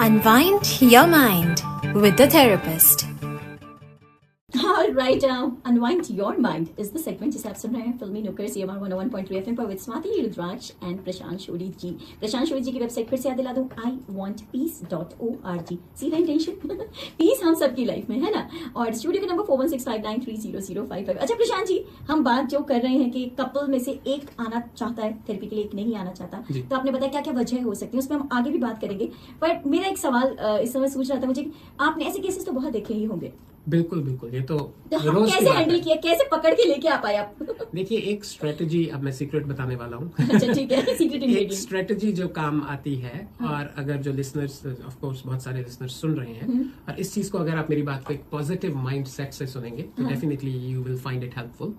Unwind your mind with the therapist. All right, Unwind Your Mind is the segment जिसे आप सुन रहे हैं फिल्मी नुक्कड़ CMR 101.3 FM पर विद स्वाति रुद्राक्ष एंड प्रशांत शोरी जी। प्रशांत शोरी जी की वेबसाइट फिर से याद दिला दूं, iwantpeace.org। See the intention piece हम सबकी लाइफ में है ना। और स्टूडियो का नंबर 4165930055। अच्छा प्रशांत जी, हम बात जो कर रहे हैं कि कपल में से एक आना चाहता है थेरेपी के लिए, एक नहीं आना चाहता, तो आपने बताया क्या क्या वजह हो सकती है, उसमें हम आगे भी बात करेंगे। पर मेरा एक सवाल इस समय सूझ रहा था मुझे, आपने ऐसे केसेस तो बहुत देखे ही होंगे। बिल्कुल बिल्कुल, ये तो रोज कैसे हैंडल किया, कैसे पकड़ के लेके आ पाए आप? देखिए, एक स्ट्रेटजी, अब मैं सीक्रेट बताने वाला हूँ। अच्छा ठीक है, सीक्रेट एक स्ट्रेटजी जो काम आती है, और अगर जो लिसनर्स, ऑफ कोर्स बहुत सारे लिसनर्स सुन रहे हैं, और इस चीज को अगर आप मेरी बात को एक पॉजिटिव माइंड सेट से सुनेंगे तो definitely you will find it helpful.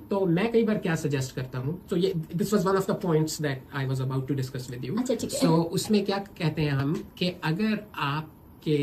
तो मैं कई बार क्या सजेस्ट करता हूँ, तो ये this was one of the points that I was about to discuss with you. So उसमें क्या कहते हैं हम कि अगर आपके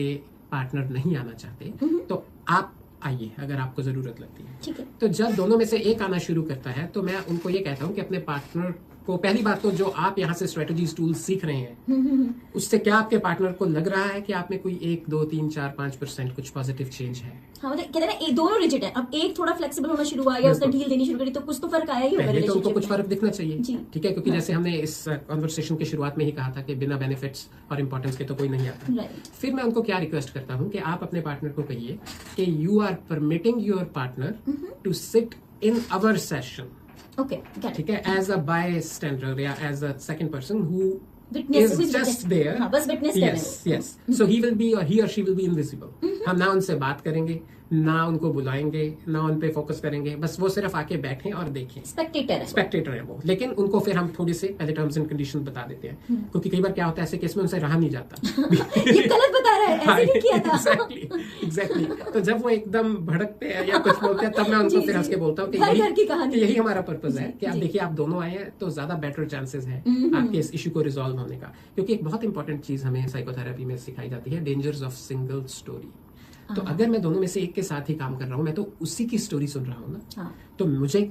पार्टनर नहीं आना चाहते तो आप आइए, अगर आपको जरूरत लगती है। ठीक है। तो जब दोनों में से एक आना शुरू करता है तो मैं उनको ये कहता हूँ कि अपने पार्टनर को, पहली बात तो जो आप यहाँ से स्ट्रेटजीज टूल्स सीख रहे हैं उससे क्या आपके पार्टनर को लग रहा है कि आप में कोई 1, 2, 3, 4, 5% कुछ पॉजिटिव चेंज है? हाँ, मतलब कहते हैं ना, दोनों रिजिड है, अब एक थोड़ा फ्लेक्सिबल होना शुरू हुआ या उसने ढील देनी शुरू करी तो कुछ तो फर्क आया ही होगा। पहले तो उनको कुछ फर्क दिखना चाहिए, ठीक है, क्योंकि हाँ। जैसे हमने इस कन्वर्सेशन की शुरुआत में ही कहा था कि बिना बेनिफिट्स और इंपॉर्टेंस के तो कोई नहीं आता। फिर मैं उनको क्या रिक्वेस्ट करता हूँ कि आप अपने पार्टनर को कहिए कि you are permitting your partner to sit in our session. Okay, ठीक है, एज अ bystander या as a second person who Witness, is just there. हाँ, बस witness yes. So he will be, or he or she will be invisible. हम ना उनसे बात करेंगे, ना उनको बुलाएंगे, ना उन पे फोकस करेंगे, बस वो सिर्फ आके बैठे और देखें। स्पेक्टेटर है वो। लेकिन उनको फिर हम थोड़ी से पहले टर्म्स एंड कंडीशन बता देते हैं, क्योंकि कई बार क्या होता है ऐसे केस में उनसे रहा नहीं जाता। ये गलत बता रहा है, ऐसे नहीं किया था। एग्जैक्टली। तो जब वो एकदम भड़कते हैं या कुछ बोलते हैं तब मैं उनको फिर हंस के बोलता हूँ कि यही हमारा पर्पज है कि आप देखिए, आप दोनों आए हैं तो ज्यादा बेटर चांसेस है आपके इस इशू को रिजॉल्व होने का। क्योंकि एक बहुत इंपॉर्टेंट चीज हमें साइकोथेरेपी में सिखाई जाती है, डेंजर्स ऑफ सिंगल स्टोरी। तो अगर मैं दोनों में से एक के साथ ही काम कर रहा हूँ, मैं तो उसी की स्टोरी सुन रहा हूँ ना, तो मुझे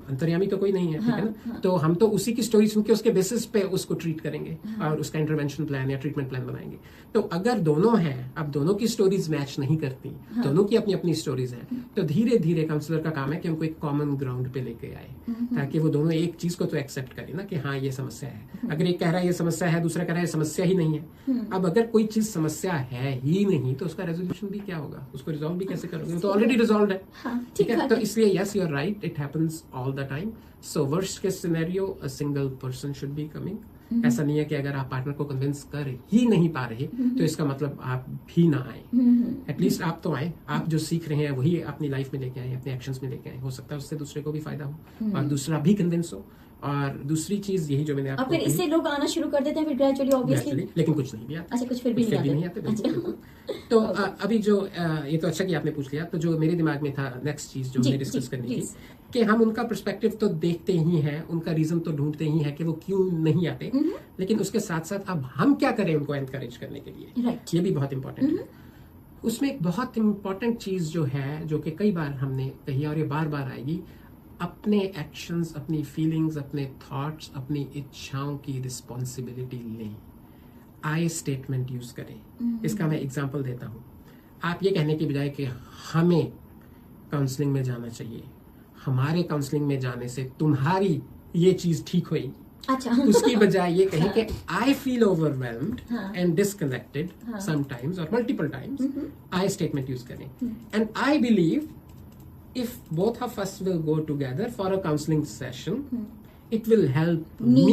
अंतर्यामी तो कोई नहीं है, ठीक है ना, तो हम तो उसी की स्टोरी सुन के उसके बेसिस पे उसको ट्रीट करेंगे और उसका इंटरवेंशन प्लान या ट्रीटमेंट प्लान बनाएंगे। तो अगर दोनों हैं, अब दोनों की स्टोरीज मैच नहीं करती, दोनों की अपनी अपनी स्टोरीज हैं, तो धीरे धीरे काउंसलर का काम है कि उनको एक कॉमन ग्राउंड पे लेके आए, ताकि वो दोनों एक चीज को तो एक्सेप्ट करें ना कि हाँ ये समस्या है। अगर एक कह रहा है ये समस्या है, दूसरा कह रहा है ये समस्या ही नहीं है। अब अगर कोई चीज समस्या है ही नहीं तो उसका रेजोल्यूशन भी क्या होगा, उसको रिजॉल्व भी कैसे करोगे? तो ऑलरेडी रिजॉल्व है, ठीक है। तो इसलिए yes, you are right, it happens all the time. So worst case scenario, a single person should be coming. ऐसा नहीं है कि अगर आप पार्टनर को कन्विंस कर ही नहीं पा रहे तो इसका मतलब आप भी ना आए। एटलीस्ट आप तो आए, आप जो सीख रहे हैं वही अपनी लाइफ में लेके आए, अपने एक्शंस में लेके आए। हो सकता है उससे दूसरे को भी फायदा हो और दूसरा भी कन्विंस हो। और दूसरी चीज यही जो मैंने आपको, फिर इससे लोग आना शुरू कर देते हैं फिर ग्रेजुअली, ऑब्वियसली, लेकिन कुछ नहीं भी आता। अच्छा, कुछ फिर भी नहीं आते। तो अभी जो ये तो अच्छा कि आपने पूछ लिया। तो जो मेरे दिमाग में था नेक्स्ट चीज जो हमें डिस्कस करनी थी कि हम उनका पर्सपेक्टिव तो देखते ही हैं, उनका रीजन तो ढूंढते ही हैं कि वो क्यों नहीं आते, लेकिन उसके साथ साथ अब हम क्या करें उनको एनकरेज करने के लिए, ये भी बहुत इंपॉर्टेंट है। उसमें एक बहुत इंपॉर्टेंट चीज जो है, जो कि कई बार हमने कही और ये बार बार आएगी, अपने एक्शंस, अपनी फीलिंग्स, अपने थॉट्स, अपनी इच्छाओं की रिस्पॉन्सिबिलिटी लें। आई स्टेटमेंट यूज करें। इसका मैं एग्जांपल देता हूं। आप ये कहने की बजाय कि हमें काउंसलिंग में जाना चाहिए, हमारे काउंसलिंग में जाने से तुम्हारी ये चीज ठीक होगी, अच्छा, उसकी बजाय ये कहें कि I feel overwhelmed and disconnected sometimes और मल्टीपल टाइम्स। आई स्टेटमेंट यूज करें। And I believe if both of us will go together for a counseling session, it will help me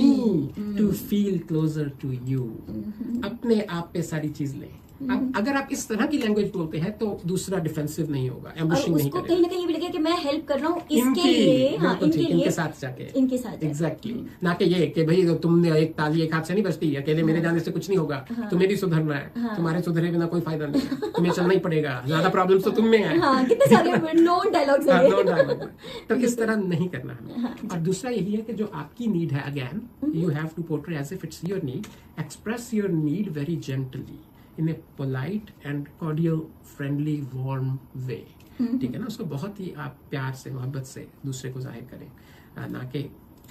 to feel closer to you. अपने आप पे सारी चीज लें। अब अगर आप इस तरह की लैंग्वेज बोलते हैं तो दूसरा डिफेंसिव नहीं होगा, एम्बुशिंग नहीं करेगा। कहीं ना कहीं भी लगे कि मैं हेल्प कर रहा हूँ इसके लिए, इनके साथ जाके, एग्जैक्टली। ना कि ये कि भाई तुमने एक ताली एक हाथ से नहीं बजती, अकेले मेरे जाने से कुछ नहीं होगा, तुम्हें भी सुधरना है, तुम्हारे सुधरे बिना कोई फायदा नहीं है, तुम्हें चलना ही पड़ेगा, ज्यादा प्रॉब्लम तो तुम में है। कितने सारे नोन डायलॉग्स। तो इस तरह नहीं करना हमें। और दूसरा यही है कि जो आपकी नीड है, again you have to portray as if it's your need, express your need very gently in a polite and cordial, friendly, warm way. ठीक है ना, उसको बहुत ही आप प्यार से, मोहब्बत से दूसरे को जाहिर करें, ना कि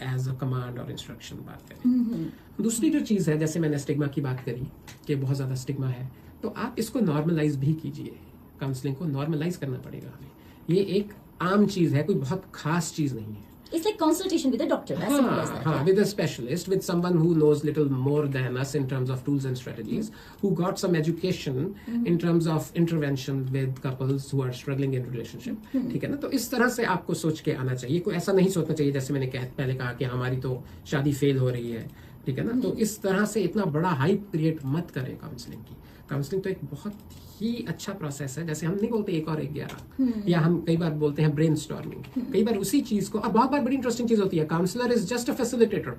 एज अ कमांड और इंस्ट्रक्शन बात करें। दूसरी जो चीज है, जैसे मैंने स्टिग्मा की बात करी कि बहुत ज्यादा स्टिग्मा है, तो आप इसको नॉर्मलाइज भी कीजिए। काउंसलिंग को नॉर्मलाइज करना पड़ेगा हमें। ये एक आम चीज है, कोई बहुत खास चीज नहीं है। It's like consultation with a doctor. As simple as that. हाँ, with a specialist, with someone who knows little more than us in terms of tools and strategies, who got some education in terms of intervention with couples who are struggling in relationship. ठीक है ना? तो इस तरह से आपको सोच के आना चाहिए। कोई ऐसा नहीं सोचना चाहिए जैसे मैंने पहले कहा कि हमारी तो शादी फेल हो रही है, ठीक है ना? तो इस तरह से इतना बड़ा हाइप क्रिएट मत करें काउंसलिंग की। काउंसलिंग तो एक बहुत ही अच्छा प्रोसेस है। जैसे हम नहीं बोलते 1 और 1 11, या हम कई बार बोलते हैं ब्रेनस्टॉर्मिंग। कई बार उसी चीज को, अब बहुत बार बड़ी इंटरेस्टिंग चीज होती है, counsellor is just a facilitator.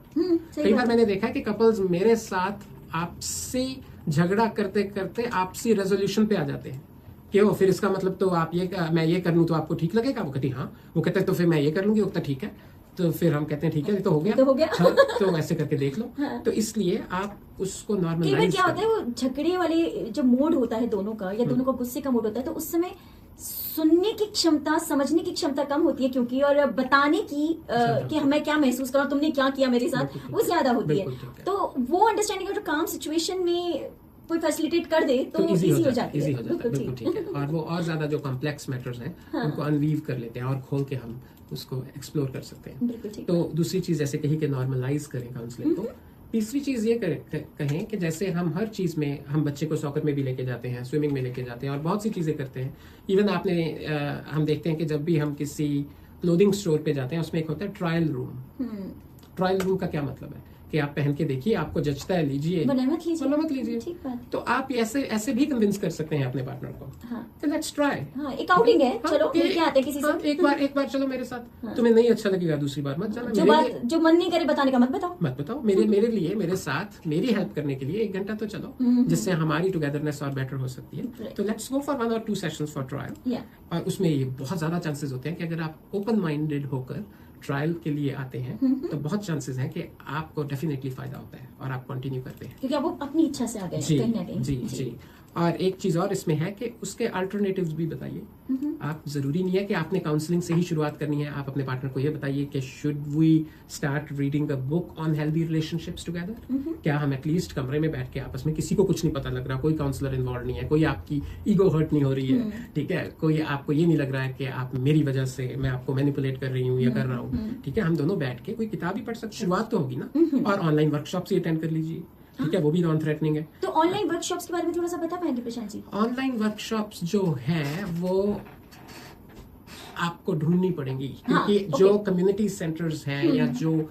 कई बार मैंने देखा है कि कपल्स मेरे साथ आपसी झगड़ा करते करते आपसी रेजोल्यूशन पे आ जाते हैं कि ओ फिर इसका मतलब तो आप मैं ये कर लूं तो आपको ठीक लगेगा। वो कहती हाँ, वो कहते तो फिर मैं ये कर लूंगी, वो कहता ठीक है। तो फिर हम कहते हैं ठीक है, ये तो हो गया। हाँ, तो ऐसे करके देख लो। हाँ। तो इसलिए आप उसको नॉर्मलाइज। क्या होता है, वो झगड़े वाले जो मूड होता है दोनों का, या दोनों का गुस्से का मूड होता है, तो उस समय सुनने की क्षमता, समझने की क्षमता कम होती है, क्योंकि और बताने की कि मैं क्या महसूस कर रहा हूँ, तुमने क्या किया मेरे साथ, वो ज्यादा होती है। तो वो अंडरस्टैंडिंग जो काम सिचुएशन में कोई फैसिलिटेट कर दे तो इजी हो जाती है। बिल्कुल ठीक है। और वो और ज्यादा जो कॉम्प्लेक्स मैटर्स हैं उनको अनवीव कर लेते हैं और खोल के हम उसको एक्सप्लोर कर सकते हैं। तो दूसरी चीज जैसे कही कि नॉर्मलाइज करें काउंसलिंग को। तीसरी चीज ये कहें कि जैसे हम हर चीज में, हम बच्चे को सॉकर में भी लेके जाते हैं, स्विमिंग में लेके जाते हैं और बहुत सी चीजें करते हैं। इवन हम देखते हैं कि जब भी हम किसी क्लोथिंग स्टोर पे जाते हैं उसमें एक होता है ट्रायल रूम। ट्रायल रूम का क्या मतलब है कि आप पहन के देखिए, आपको जचता है लीजिए, मत लीजिए। तो आप ऐसे भी कन्विंस कर सकते हैं अपने पार्टनर को। हाँ। तो लेट्स ट्राई। हाँ, एक आउटिंग है। हाँ, चलो लेके आते हैं किसी से। एक बार चलो मेरे साथ। हाँ। तुम्हें नहीं अच्छा लगेगा दूसरी बार मत जाना। जो मन नहीं करे बताने का मत बताओ। मेरे लिए, मेरे साथ, मेरी हेल्प करने के लिए 1 घंटा तो चलो, जिससे हमारी टुगेदरनेस और बेटर हो सकती है। तो let's go for 1 or 2 sessions for trial. और उसमें ये बहुत ज्यादा चांसेस होते हैं कि अगर आप ओपन माइंडेड होकर ट्रायल के लिए आते हैं तो बहुत चांसेस हैं कि आपको डेफिनेटली फायदा होता है और आप कंटिन्यू करते हैं, क्योंकि आप वो अपनी इच्छा से आ गए कहीं ना कहीं। जी। और एक चीज और इसमें है कि उसके अल्टरनेटिव्स भी बताइए। आप जरूरी नहीं है कि आपने काउंसलिंग से ही शुरुआत करनी है। आप अपने पार्टनर को ये बताइए कि should we start reading a book on healthy relationships together. क्या हम एटलीस्ट कमरे में बैठ के आपस में, किसी को कुछ नहीं पता लग रहा, कोई काउंसलर इन्वॉल्व नहीं है, कोई आपकी ईगो हर्ट नहीं हो रही है, ठीक है, कोई आपको ये नहीं लग रहा है कि आप मेरी वजह से मैं आपको मैनिपुलेट कर रही हूँ या कर रहा हूँ, ठीक है, हम दोनों बैठ के कोई किताब ही पढ़ सकते हैं। शुरुआत तो होगी ना। और ऑनलाइन वर्कशॉप्स ही अटेंड कर लीजिए, ठीक है, वो भी नॉन थ्रेटनिंग है। तो ऑनलाइन वर्कशॉप्स के बारे में थोड़ा सा बता पाएंगे प्रशांत जी? ऑनलाइन वर्कशॉप्स जो है वो आपको ढूंढनी पड़ेंगी, क्योंकि जो कम्युनिटी सेंटर्स हैं या जो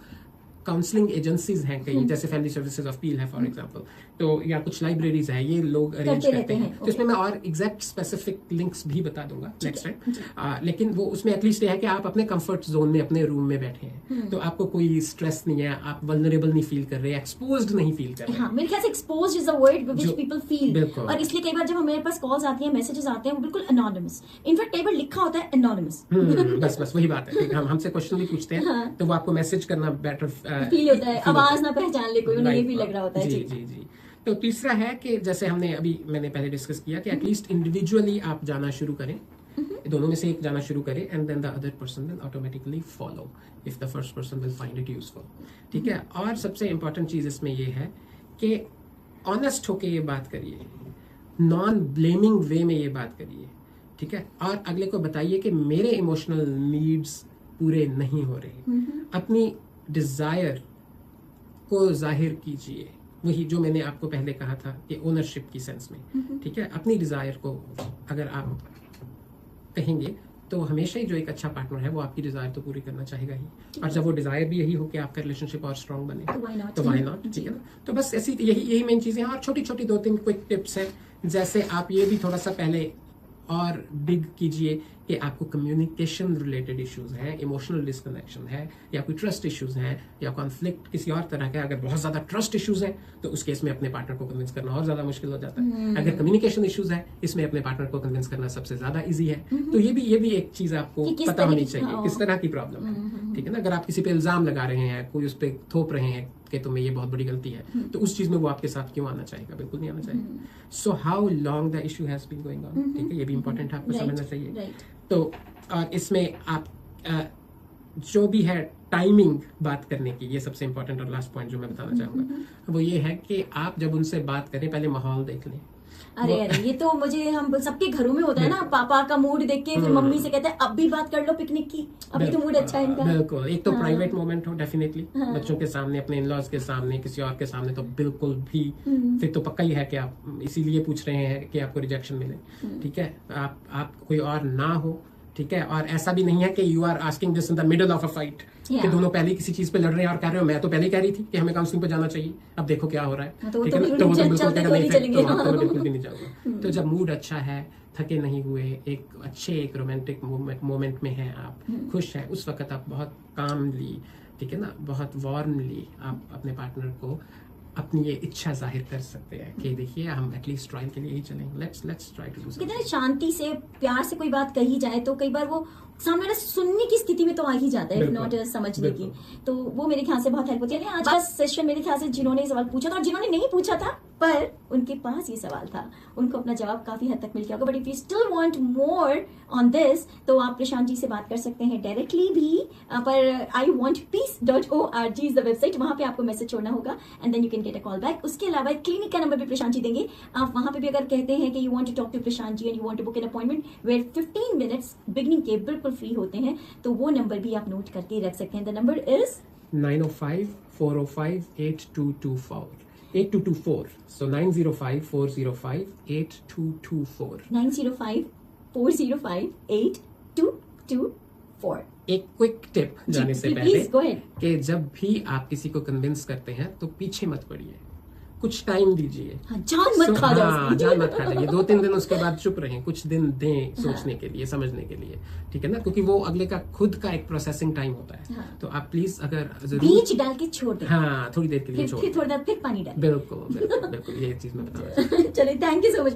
काउंसलिंग एजेंसीज हैं कहीं, जैसे फैमिली सर्विसेज ऑफ पील है फॉर एग्जांपल, तो या कुछ लाइब्रेरीज है, ये लोग अरेंज करते हैं। तो इसमें मैं और एग्जैक्ट स्पेसिफिक लिंक्स भी बता दूंगा नेक्स्ट टाइम। लेकिन वो उसमें एटलीस्ट ये है कि आप अपने कंफर्ट जोन में, अपने रूम में बैठे हैं, तो आपको कोई स्ट्रेस नहीं है, आप वल्नरेबल नहीं फील कर रहे, एक्सपोज्ड नहीं फील कर रहे। मेरे ख्याल से exposed is a word which people feel, और इसलिए कई बार जब हमारे पास कॉल्स आती हैं, मैसेजेस आते हैं, वो बिल्कुल एनोनिमस, इनफैक्ट कई बार लिखा होता है एनोनिमस। बस वही बात है। हम हमसे क्वेश्चन भी पूछते हैं तो वो आपको मैसेज करना बेटर फील होता है, आवाज ना पहचान ले कोई, उन्हें ये भी लग रहा होता है। जी। तो तीसरा है कि जैसे मैंने पहले डिस्कस किया कि एटलीस्ट इंडिविजुअली आप जाना शुरू करें, दोनों में से एक जाना शुरू करें, and then the other person will automatically follow if the first person will find it useful, ठीक है। और सबसे इंपॉर्टेंट चीज इसमें ये है कि ऑनेस्ट होके ये बात करिए, नॉन ब्लेमिंग वे में ये बात करिए, ठीक है। और अगले को बताइए कि मेरे इमोशनल नीड्स पूरे नहीं हो रहे। अपनी डिजायर को जाहिर कीजिए, वही जो मैंने आपको पहले कहा था कि ओनरशिप की सेंस में, ठीक है। अपनी डिजायर को अगर आप कहेंगे तो हमेशा ही जो एक अच्छा पार्टनर है वो आपकी डिजायर तो पूरी करना चाहेगा ही, और जब वो डिजायर भी यही हो कि आपका रिलेशनशिप और स्ट्रांग बने तो व्हाई नॉट, ठीक है ना। तो बस ऐसी यही मेन चीजें हैं, और छोटी छोटी 2-3 क्विक टिप्स हैं। जैसे आप ये भी थोड़ा सा पहले और डिग कीजिए कि आपको कम्युनिकेशन रिलेटेड इश्यूज हैं, इमोशनल डिस्कनेक्शन है, या कोई ट्रस्ट इश्यूज हैं, या कॉन्फ्लिक्ट किसी और तरह का। अगर बहुत ज्यादा ट्रस्ट इश्यूज हैं तो उस केस में अपने पार्टनर को कन्विंस करना और ज्यादा मुश्किल हो जाता है। अगर कम्युनिकेशन इश्यूज है, इसमें अपने पार्टनर को कन्विंस करना सबसे ज्यादा इजी है। तो ये भी एक चीज आपको पता होनी चाहिए किस तरह की प्रॉब्लम है, ठीक है ना। अगर आप किसी पे इल्जाम लगा रहे हैं, कोई उस पर थोप रहे हैं कि तुम्हें ये बहुत बड़ी गलती है, तो उस चीज में वो आपके साथ क्यों आना चाहेगा? बिल्कुल नहीं आना चाहेगा। So how long the issue has been going on, ठीक है, ये भी इंपॉर्टेंट है, आपको समझना चाहिए। तो और इसमें आप जो भी है टाइमिंग बात करने की, ये सबसे इंपॉर्टेंट और लास्ट पॉइंट जो मैं बताना चाहूंगा वो ये है कि आप जब उनसे बात करें पहले माहौल देख लें। अरे ये तो मुझे हम सबके घरों में होता है ना, पापा का मूड देख के फिर मम्मी से कहते हैं अब भी बात कर लो पिकनिक की, अभी तो मूड अच्छा है इनका। बिल्कुल, एक तो प्राइवेट मोमेंट हो डेफिनेटली, बच्चों के सामने, अपने इन-लॉज के सामने, किसी और के सामने तो बिल्कुल भी, फिर तो पक्का ही है कि आप इसीलिए पूछ रहे हैं कि आपको रिजेक्शन मिले, ठीक है। आप कोई और ना हो, ठीक है। और ऐसा भी नहीं है कि you are asking this in the middle of a fight, कि दोनों पहले किसी चीज पे लड़ रहे हैं और कह रहे हो मैं तो पहले कह रही थी कि हमें काउंसलिंग पे जाना चाहिए, अब देखो क्या हो रहा है, ठीक है ना। तो वो तो बिल्कुल भी नहीं जाऊंगा। तो जब मूड अच्छा है, थके नहीं हुए, एक अच्छे एक रोमांटिक मोमेंट में हैं आप, खुश हैं, उस वक्त आप बहुत कामली, ठीक है ना, बहुत वार्मली आप अपने पार्टनर को अपनी ये इच्छा जाहिर कर सकते हैं कि देखिए हम एटलीस्ट ट्रायल के लिए ही चलेंगे, let's try to do something. कितने शांति से प्यार से कोई बात कही जाए तो कई बार वो सामने वाला सुनने की स्थिति में तो आ ही जाता है, इफ नॉट समझने की, तो वो मेरे ख्याल से बहुत हेल्प होती है। आज का सेशन मेरे ख्याल से जिन्होंने सवाल पूछा था और जिन्होंने नहीं पूछा था पर उनके पास ये सवाल था, उनको अपना जवाब काफी हद तक मिल गया होगा। But if you still want more on this तो आप प्रशांत जी से बात कर सकते हैं डायरेक्टली भी, पर iwantpeace.org इज द वेबसाइट, वहां पे आपको मैसेज छोड़ना होगा and then you can get a call back. उसके अलावा क्लिनिक का नंबर भी प्रशांत जी देंगे, आप वहां पे भी अगर कहते हैं कि you want to talk to Prashant ji and you want to book an appointment where 15 minutes beginning के बिल्कुल फ्री होते हैं, तो वो नंबर भी आप नोट करके रख सकते हैं। The number is 905-405-8224 so 905-405-8224 905-405-8224। एक क्विक टिप जाने से please, go पहले ahead. कि जब भी आप किसी को कन्विंस करते हैं तो पीछे मत पड़िए, कुछ टाइम दीजिए, जान मत खा लो, जान मत खा जाइए, 2-3 दिन उसके बाद चुप रहें, कुछ दिन दें सोचने के लिए, समझने के लिए, ठीक है ना, क्योंकि वो अगले का खुद का एक प्रोसेसिंग टाइम होता है। तो आप प्लीज अगर जरूर बीज डाल के छोड़ दें, हाँ थोड़ी देर के लिए छोड़, फिर थोड़ी देर फिर पानी डाल। बिल्कुल ये चीज मैं बताना चाहता हूँ। चलिए, थैंक यू सो मच।